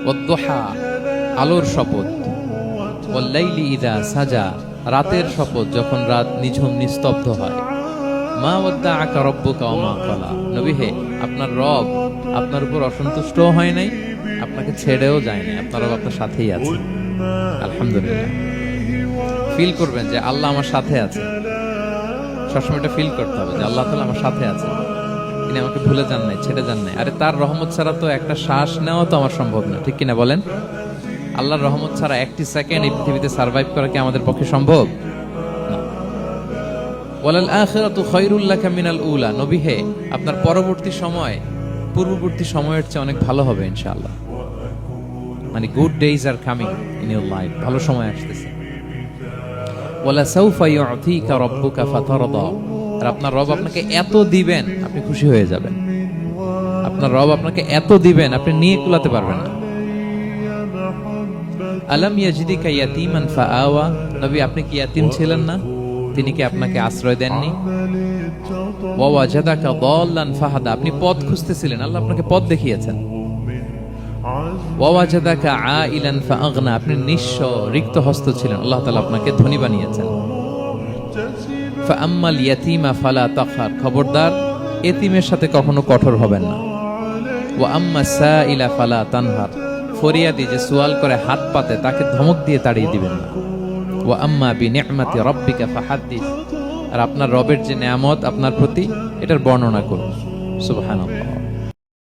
ওয়াদ-দুহা, আলোর শপথ, ওয়াল-লাইলি ইযা সাজা, রাতের শপথ যখন রাত নিঝুম নিস্তব্ধ হয়। মা ওয়াদ্দাআকা রাব্বুকা ওয়া মা ক্বালা, নবী হে, আপনার রব আপনার উপর অসন্তুষ্টও হয় নাই, আপনাকে ছেড়েও যায় নাই, আপনার রব আপনার সাথেই আছে। আলহামদুলিল্লাহ। ফিল করবেন যে আল্লাহ আমার সাথে আছে। সবসময় এটা ফিল করতে হবে যে আল্লাহ তাআলা আমার সাথে আছে, তিনি আমাকে ভুলে যান নাই, ছেড়ে যান নাই। আরে তার রহমত ছাড়া তো একটা শ্বাস নেওয়া তো আমার সম্ভব না, ঠিক কিনা বলেন? আল্লাহর রহমত ছাড়া একটি সেকেন্ড এই পৃথিবীতে সার্ভাইভ করা কি আমাদের পক্ষে সম্ভব? না। ওয়ালাল আখিরাতু খায়রুল লাকা মিনাল উলা, নবী হে, আপনার পরবর্তী সময় পূর্ববর্তী সময়ের চেয়ে অনেক ভালো হবে ইনশাআল্লাহ। মানে good days are coming in your life, ভালো সময় আসতেছে। ওয়ালা সাউফা ইউতিকা রাব্বুকা ফাতারদা, আর আপনার রব আপনাকে এত দিবেন আপনি খুশি হয়ে যাবেন। আপনার রব আপনাকে এত দিবেন আপনি নিয়ে কুলাতে পারবেন না। আলাম ইয়াজিদিকা ইয়াতীমান ফাআওয়া, নবী আপনি কি ইয়াতীম ছিলেন না? তিনি কি আপনাকে আশ্রয় দেননি? ওয়া ওয়াজাদাকা দাল্লান ফাহাদা, আপনি পথ খুঁজতেছিলেন, আল্লাহ আপনাকে পথ দেখিয়েছেন। ওয়া ওয়াজাদাকা আইলান ফাআগনা, আপনি নিঃস্ব রিক্ত হস্ত ছিলেন, আল্লাহ তাআলা আপনাকে ধনী বানিয়েছেন। ফাআম্মাল ইয়াতীমা ফালা তাকহার, খবরদার এতিমের সাথে কখনো কঠোর হবেন না। ওয়া আম্মাস সাইলা ফালা তানহার, ফরিয়াদি যে সুয়াল করে হাত পাতে তাকে ধমক দিয়ে তাড়িয়ে দিবেন না। ওয়া আম্মা বিনি'মাতি রাব্বিকা ফাহাদ্দিস, আর আপনার রবের যে নেয়ামত আপনার প্রতি এটার বর্ণনা করুন। সুবহানাল্লাহ।